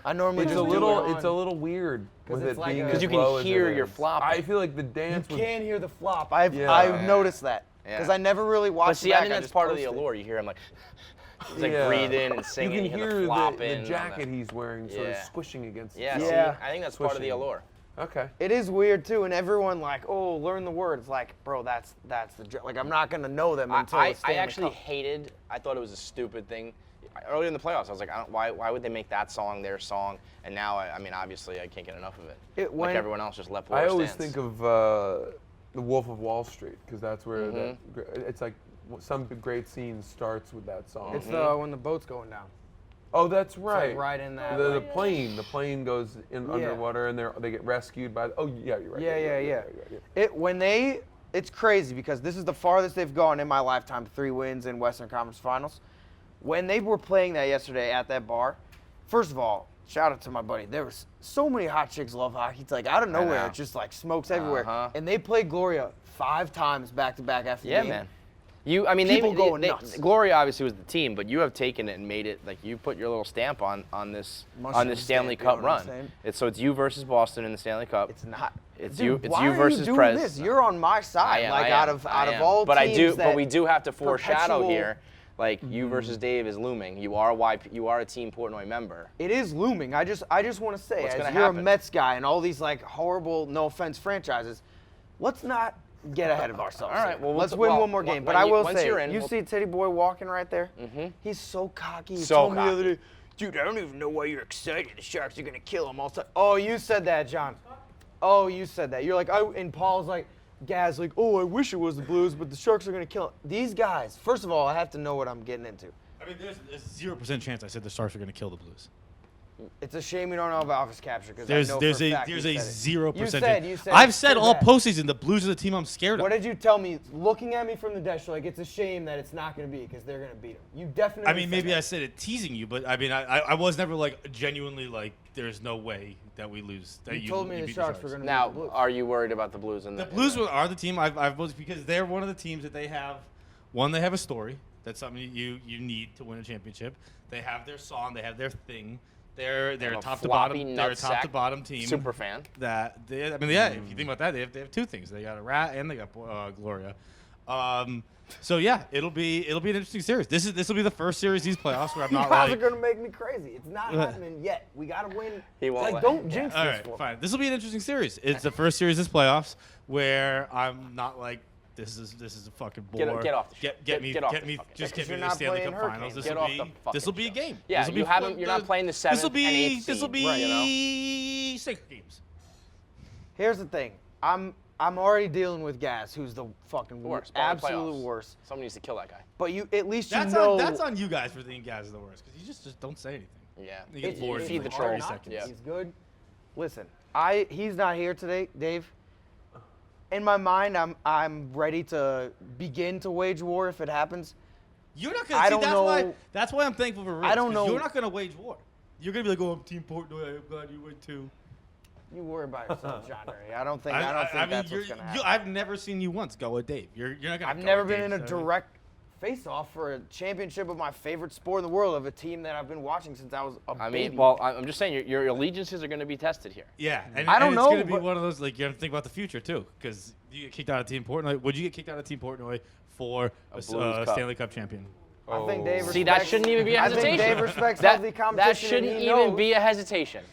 I normally It's just a do little. it on. It's a little weird with it's it like being a- as 'Cause you low can as hear it your is. flop. I feel like the You dance. would- can't hear the flop. I've Yeah. noticed that because I never really watched. But see, it back. I think that's just part of the posted. allure. You hear him like, he's like Yeah. breathing and You singing. can hear hear the flopping. the and jacket the- he's wearing sort of Yeah. squishing against. Yeah, the see, Yeah. I think that's part of the Swishing. allure. Okay. It is weird too, and everyone like, oh, learn the word. It's like, bro, that's the like I'm not gonna know them until I it's Stanley actually Cup. hated. I thought it was a stupid thing. Early in the playoffs, I was like, why would they make that song their song? And now, I mean, obviously, I can't get enough of it. When- Like everyone else, just let I War always stands. think of The Wolf of Wall Street because that's where it's like some great scene starts with that song. It's the when the boat's going down. Oh, that's like right. right in that, The like- plane goes in underwater and they get rescued by. Oh yeah, you're right. Yeah. It's crazy because this is the farthest they've gone in my lifetime. 3 wins in Western Conference Finals. When they were playing that yesterday at that bar, first of all, shout out to my buddy. There was so many hot chicks love hockey. It's like out of nowhere, know. it's just like smokes everywhere. Uh-huh. And they played Gloria 5 times back to back after the Yeah, game. man. I mean, People going nuts. Gloria obviously was the team, but you have taken it and made it like you put your little stamp on this Mushroom Stanley stamp, you know Cup what I'm run. saying? It's you versus Boston in the Stanley Cup. It's not. It's Dude, you. It's why you are versus you doing Prez. this? You're on my side. I am, like I out am, of I am. all but teams but we do have to foreshadow perpetual- here. Like you versus Dave is looming. You are you are a Team Portnoy member. It is looming. I just want to say, What's as gonna you're happen? a Mets guy and all these like horrible, no offense, franchises, let's not get ahead of ourselves. All right, here. well, let's win one more game. But I will once say, you're in, you we'll- see Teddy Boy walking right there? Mm-hmm. He's so cocky. He So told me the cocky. other day, dude, I don't even know why you're excited. The Sharks are gonna kill him all the time. Oh, you said that, John. Oh, you said that. You're like, and Paul's like, Gaz, like, oh, I wish it was the Blues, but the Sharks are gonna kill him. These guys, first of all, I have to know what I'm getting into. I mean, there's a 0% chance I said the Sharks are going to kill the Blues. It's a shame we don't have office capture because There's I know there's for a fact there's you a said it. 0% You chance. said I've said all that. postseason the Blues are the team I'm scared What of. did you tell me? Looking at me from the desk, you're like, it's a shame that it's not going to be because they're going to beat them. You definitely. I mean, maybe said I said it teasing you, but I mean, I was never like genuinely like, there's no way that we lose. That You told me the beat Sharks were going to beat the Now, Blues. are you worried about the Blues? The Blues are the team I've voted because they're one of the teams that they have. One, they have a story. That's something you need to win a championship. They have their song. They have their thing. They're have a a top to floppy bottom. They're a top to nutsack bottom team. super fan. That they, I mean, yeah. If you think about that, they have 2 things. They got a rat and they got Gloria. So yeah, it'll be an interesting series. This will be the first series these playoffs where I'm You not guys are like. going to make me crazy. It's not happening yet. We got to win. He won't Like, let- don't jinx All this right, for me. fine. This will be an interesting series. It's the first series this playoffs where I'm not like this is a fucking bore. Get off the Get get me off get the me fucking just show. get me You're to the not Stanley playing Cup Hurricanes. Finals. This Get will off be the fucking this will be a show. game. Yeah, This will you be haven't. You're not playing the 7th This will and 8th be this will seed, right, you know? be 6 games. Here's the thing. I'm already dealing with Gaz, who's the fucking Worst. absolute Playoffs. worst. Someone needs to kill that guy. But you, at least you That's know. that's on you guys for thinking Gaz is the worst because you just don't say anything. Yeah. You get It's- bored it's feed in the like troll. 30 not. seconds. Yeah. He's good. Listen, he's not here today, Dave. In my mind, I'm ready to begin to wage war if it happens. You're not gonna. I See, don't that's know. why. That's why I'm thankful for Rich. I don't 'cause know. You're not gonna wage war. You're gonna be like, "Oh, I'm Team Portnoy. I'm glad you win too." You worry about yourself, John Ray. I don't think I that's mean, what's gonna happen. I've never seen you once go with Dave. You're not gonna. I've go never with been Dave, in a so- direct face-off for a championship of my favorite sport in the world of a team that I've been watching since I was a I baby. mean, well, I'm just saying your allegiances are going to be tested here. Yeah, and, I don't and know, it's gonna be but- one of those like you have to think about the future too, because you get kicked out of Team Portnoy. Would you get kicked out of Team Portnoy for a Blues Cup. Stanley Cup champion? I think Dave See, that respects- shouldn't even be a I think hesitation. Dave respects that, healthy competition. that shouldn't and he even knows. be a hesitation.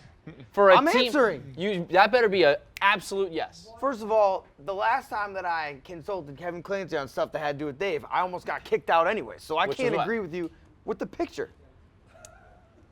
For a I'm team, answering. That better be a absolute yes. First of all, the last time that I consulted Kevin Clancy on stuff that had to do with Dave, I almost got kicked out anyway. So I Which can't was what? agree with you with the picture.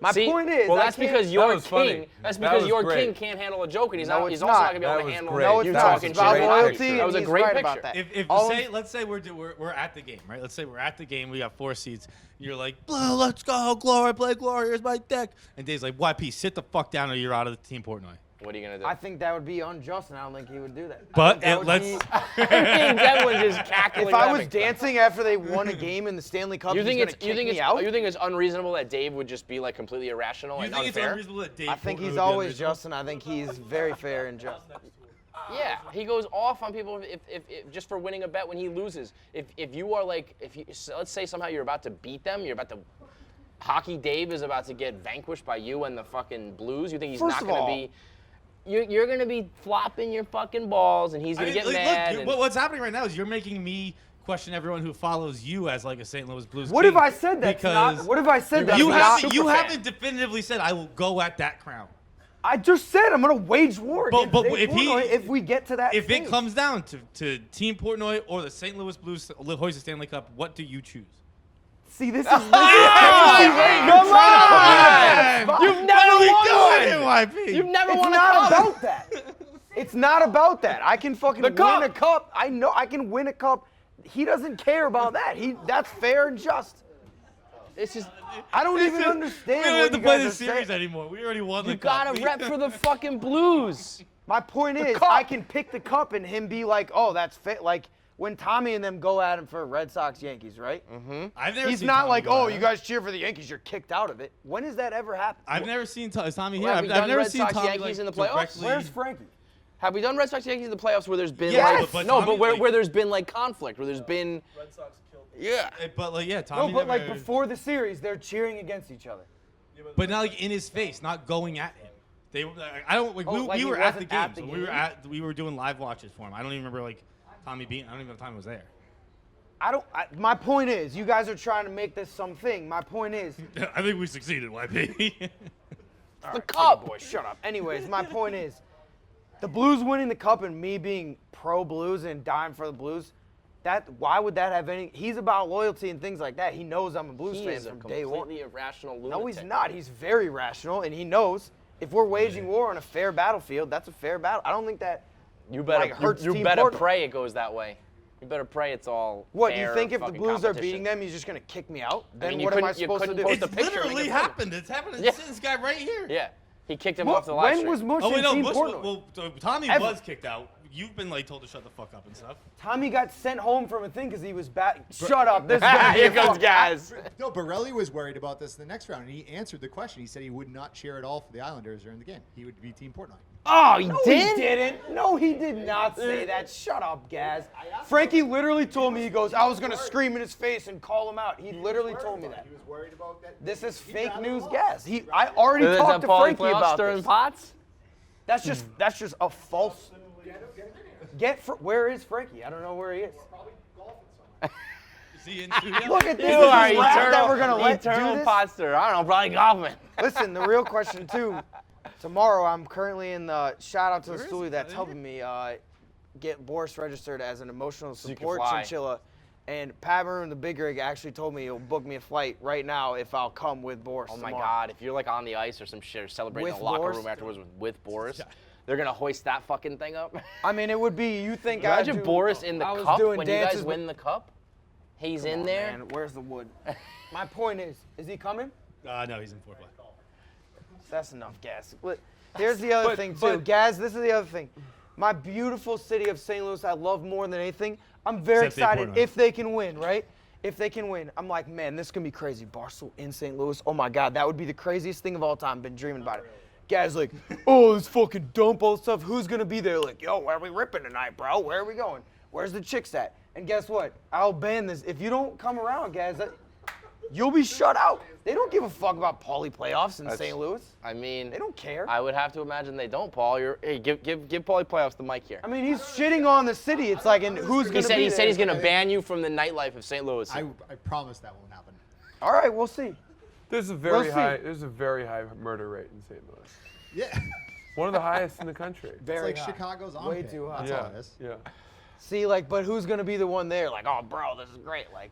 My See, point is, well, I that's can't- because That your was funny. king. That's That because was your great. king can't handle a joke, and he's No, not. it's He's also not not. going to be That able to was handle. great. No, it's you not. talking It's about shit. loyalty, That was a and great he's right picture. about that. If All say, I'm- let's say we're at the game, right? Let's say we're at the game. We got 4 seats. You're like, "Blue, let's go, Glory, play Glory. Here's my deck." And Dave's like, "YP, sit the fuck down, or you're out of the Team Portnoy." What are you going to do? I think that would be unjust, and I don't think he would do that. I But think that would let's. be- Devlin's just cackling. if I was laughing. dancing after they won a game in the Stanley Cup, You he's think gonna it's kick you think me it's out? you think it's unreasonable that Dave would just be like completely irrational You and think it's unfair? unreasonable that Dave I think Portnoy he's would be always unreasonable? just, and I think he's very fair and just. Yeah, he goes off on people if just for winning a bet when he loses. If you are like so let's say somehow you're about to beat them, you're about to Hockey Dave is about to get vanquished by you and the fucking Blues. You think he's First not of going to all- be? You're going to be flopping your fucking balls, and he's going to get Look, mad. and- what's happening right now is you're making me question everyone who follows you as like a St. Louis Blues. What king if I said that? Because What if I said that? you Not- haven't super fan. definitively said I will go at that crown. I just said I'm gonna wage war against But Dave if he- Portnoy if we get to that. If stage. it comes down to Team Portnoy or the St. Louis Blues hoist the Stanley Cup, what do you choose? See, this is. Come on! You've never won one. You've never It's won a not cup. about that. It's not about that. I can fucking win cup. a cup. I know I can win a cup. He doesn't care about that. That's fair and just. It's just I don't even We understand don't what have to you play guys this are series saying. anymore. We already won the you cup. gotta rep for the fucking Blues. My point is, cup. I can pick the cup and him be like, oh, that's fit. Like when Tommy and them go at him for Red Sox Yankees, right? I've never He's seen not Tommy like, go oh, at you it. guys cheer for the Yankees, you're kicked out of it. When has that ever happened? I've never seen Tommy here. Well, I've have we done never Red seen Sox Tommy Yankees like, in the playoffs? directly- Where's Frankie? Have we done Red Sox Yankees in the playoffs where there's been Yes, like but no, Tommy, but where, like- where there's been like conflict, where there's been yeah. But like, yeah, No, Tommy. but like never- before the series, they're cheering against each other. But not like in his face, not going at him. They, I don't. Like, Oh, like we he were at the wasn't at games. the We game? were doing live watches for him. I don't even remember like Tommy being. I don't even know if Tommy was there. My point is, you guys are trying to make this something. My point is, I think we succeeded, YP. The cup. boy, shut up. Anyways, my point is, the Blues winning the cup and me being pro Blues and dying for the Blues, why would that have any? He's about loyalty and things like that. He knows I'm a Blues He fan is a from day one. completely irrational lunatic. No, he's not. He's very rational, and he knows if we're waging war on a fair battlefield, that's a fair battle. I don't think that. You better like, hurts you Team better Portnoy. pray it goes that way. You better pray it's all What, fair you think if the fucking Blues are competition. beating them, he's just going to kick me out? Then mean, you what am I couldn't- you supposed to couldn't do? post It's a picture and literally get photo. happened. It's happening. Yeah. This guy right here. Yeah, he kicked him What- off the live when stream. was Mush Oh wait, and no. Team Bush, Portnoy? well, Tommy Ever. was kicked out. You've been like told to shut the fuck up and stuff. Tommy got sent home from a thing because he was bad. Shut up. This is gonna be Here a goes fuck- guys. No, Borelli was worried about this in the next round, and he answered the question. He said he would not cheer at all for the Islanders during the game. He would be Team Portnoy. Oh, he No, did? he didn't. No, he did not say that. Shut up, Gaz. Frankie literally told me, he goes, I was going to scream in his face and call him out. He literally told me that. He was worried about that. This is fake news, Gaz. I already Is talked that to Paulie Frankie playoffs about stirring this. pots? That's just a false. Where is Frankie? I don't know where he is. Is he in studio? Look at this. You This are is rap eternal, that we're gonna let do eternal this. pot stirrer. I don't know, probably golfing. Listen, the real question too. Tomorrow, I'm currently in the shout out to the stoolie that's helping me get Boris registered as an emotional you can support fly. chinchilla. And Pat Maroon, the big rig, actually told me he'll book me a flight right now if I'll come with Boris. Oh my tomorrow. God! If you're like on the ice or some shit, or celebrating in With the locker Boris? room afterwards with Boris, they're gonna hoist that fucking thing up. I mean, it would be. You think Imagine I do, Boris in the I was cup doing when you guys dances win the cup. He's in there. Man, where's the wood? My point is he coming? No, he's in foreplay. That's enough, Gaz. But here's the other thing, too. Gaz, this is the other thing. My beautiful city of St. Louis, I love more than anything. I'm very Except Dave excited Portnoy. if they can win, right? if they can win, I'm like, man, this is going to be crazy. Barstool in St. Louis. Oh, my God. That would be the craziest thing of all time. Been dreaming about it. Guys like, oh, this fucking dump, all this stuff. Who's going to be there? Like, yo, where are we ripping tonight, bro? Where are we going? Where's the chicks at? And guess what? I'll ban this. If you don't come around, guys, you'll be shut out. They don't give a fuck about Paulie playoffs in St. Louis. I mean, they don't care. I would have to imagine they don't, Paul. Hey, give Paulie playoffs the mic here. I mean, he's shitting on the city. It's like, and who's going to be there? He said he's going to ban you from the nightlife of St. Louis. I promise that won't happen. All right, we'll see. There's a very high murder rate in St. Louis. Yeah. One of the highest in the country. Very It's like high. Chicago's on Way too high. That's all it is. Yeah. See, like, but who's going to be the one there? Like, oh, bro, this is great. Like,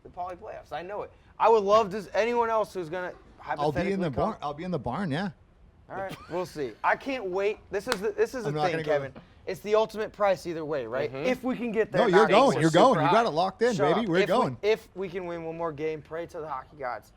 the Paulie playoffs. I know it. I would love to. Anyone else who's going to hypothetically I'll be in the come? barn. I'll be in the barn. Yeah. All right, we'll see. I can't wait. This is the I'm not thing, gonna go. Kevin. It's the ultimate price either way, right? If we can get there. No, you're now, going. we're You're going. super You got high. it locked in, Shut baby. up. We're going. If we can win one more game, pray to the hockey gods.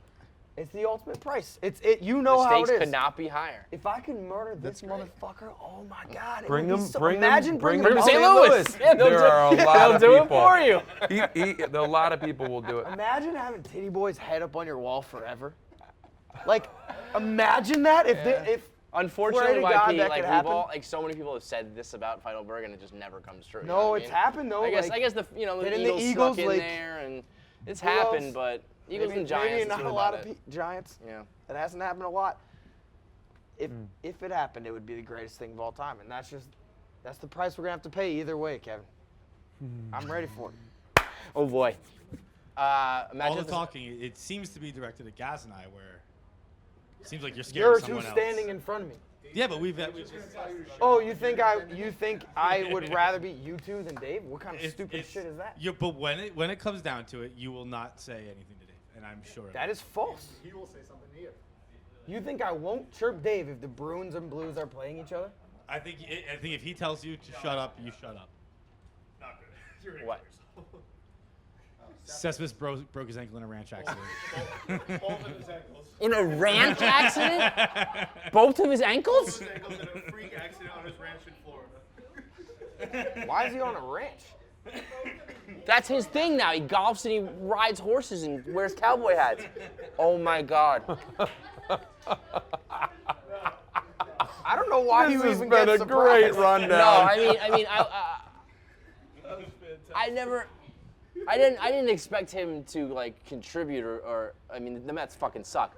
It's the ultimate price. You know the how it stakes is. could not be higher. If I can murder this motherfucker, oh my God! Bring him. Imagine bringing him him to St. out. Louis. Yeah, There are a lot of they'll do it people. for you. A lot of people will do it. Imagine having Titty Boy's head up on your wall forever. Like, imagine that if Unfortunately, Swear to God, YP, that like could we've happen. all, like so many people have said this about Feidelberg, and it just never comes true. You know No, what I it's mean? happened though. I guess like, the the and Eagles, the Eagles, snuck in like, there, and it's who happened, else? but Eagles maybe, and Giants. maybe that's not a about lot it. of Giants. Yeah. It hasn't happened a lot. If it happened, it would be the greatest thing of all time, and that's the price we're gonna have to pay either way, Kevin. I'm ready for it. Oh boy. Imagine All the if this- talking, it seems to be directed at Gaz and I, where it seems like you're scared You're of two someone else. standing in front of me. Yeah, but we've Oh, you think I would rather be you two than Dave? What kind of stupid shit is that? But when it comes down to it, you will not say anything to Dave, and I'm sure of That it. is false. He will say something to you. You think I won't chirp Dave if the Bruins and Blues are playing each other? I think if he tells you to shut up, you shut up. Not good. What? Cespedes broke his ankle in a ranch accident. Both of his ankles. In a ranch accident? Both of his ankles? His ankles in a freak accident on his ranch in Florida. Why is he on a ranch? That's his thing now. He golfs and he rides horses and wears cowboy hats. Oh my God. I don't know why This he has even been gets a great surprised. rundown. No, I didn't expect him to like contribute or I mean the Mets fucking suck.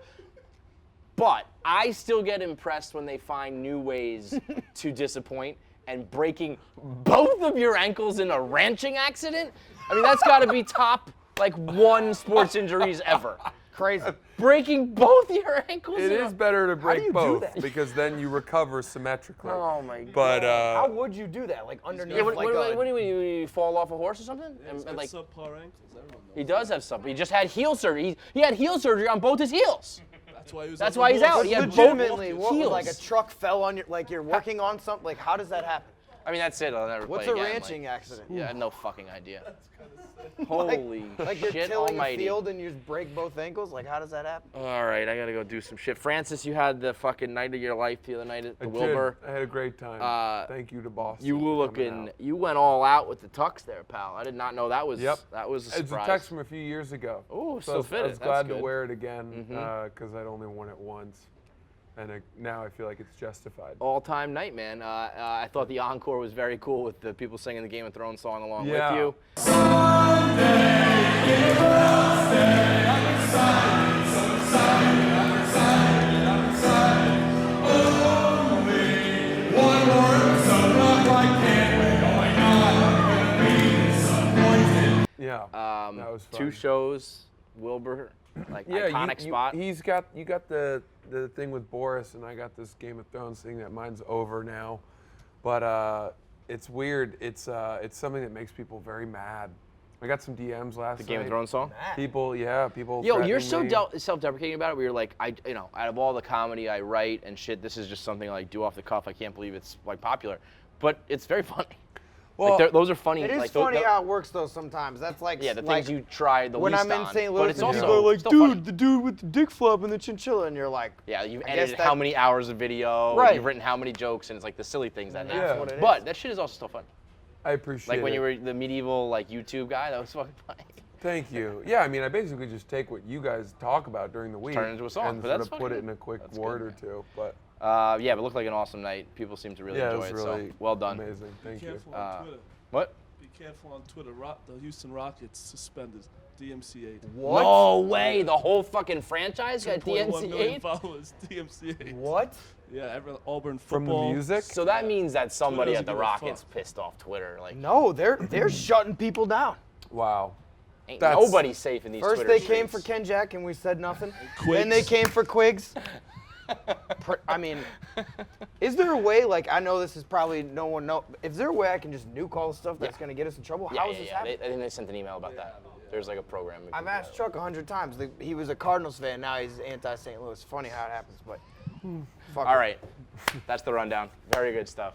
But I still get impressed when they find new ways to disappoint, and breaking both of your ankles in a ranching accident? I mean, that's got to be top like 1 sports injuries ever. Crazy. Breaking both your ankles. It is better to do break you do both that? because then you recover symmetrically. Oh my But How would you do that? Like underneath Yeah, what like do you mean? You fall off a horse or something? And, like, subpar ankles. Everyone knows. he does have something. He just had heel surgery. He had heel surgery on both his heels. That's why he was. That's on why the he's out. horse. He had both legitimately, what, heels. like a truck fell on your, like you're working on something. Like how does that happen? I mean, that's it. I'll never What's play a again. ranching accident? Yeah, I have no fucking idea. Like, Holy like you're shit tilling almighty. a field and you just break both ankles. Like how does that happen? All right, I gotta go do some shit. Francis, you had the fucking night of your life the other night at the I Wilbur. did. I had a great time. Thank you to Boston. You were for coming looking. out. You went all out with the tux there, pal. I did not know that was. Yep. That was a It's a surprise. text from a few years ago. Ooh, so still I was fitted. That's glad to good. wear it again because I'd only worn it once, and now I feel like it's justified. All-time night, man. I thought the encore was very cool with the people singing the Game of Thrones song along Yeah. with you. Yeah, that was fun. 2 shows, Wilbur, like Yeah, iconic spot. you got the thing with Boris, and I got this Game of Thrones thing that mine's over now, but it's weird. It's something that makes people very mad. I got some DMs last The night. Game of Thrones song. People. Yo, you're so threatening me. self-deprecating about it. Where you're like, out of all the comedy I write and shit, this is just something I like do off the cuff. I can't believe it's like popular, but it's very funny. Well, Like, those are funny. It is like, funny how it works though sometimes. That's like Yeah, the like, things you try the when least I'm in on, St. but Louis it's and also people are like, still dude, funny. the dude with the dick flap and the chinchilla, and you're like, Yeah, you've I guess edited that- how many hours of video, Right. you've written how many jokes, and it's like the silly things that That's happen. what it is. But that shit is also still fun. I appreciate Like when it. you were the medieval like YouTube guy, that was fucking funny. Thank you. Yeah, I mean, I basically just take what you guys talk about during the week Turn it into a song, and but sort that's of put fine. it in a quick That's word good. or two. But Yeah, but it looked like an awesome night. People seem to really yeah, it enjoy was it. really So well done. amazing. Thank Be you. careful on Twitter. What? Be careful on Twitter. The Houston Rockets suspended. DMCA. What? No way. The whole fucking franchise got 2.1 million DMCA'd? followers. DMCA. What? Yeah, Auburn From the football. music? So that means that somebody Twitter at the doesn't give a Rockets fuck. pissed off Twitter. Like, No, they're shutting people down. Wow. ain't That's- nobody safe in these First Twitter they streets. came for Ken Jack and we said nothing. Quigs. Then they came for Quigs. I mean, is there a way? Like, I know this is probably no one know. Is there a way I can just nuke all the stuff that's gonna get us in trouble? Yeah, How yeah, is this yeah. happening? I think they sent an email about that. There's like a program. we I've can do asked that. Chuck 100 times. He was a Cardinals fan. Now he's anti-St. Louis. Funny how it happens, but fuck All it. right. That's the rundown. Very good stuff.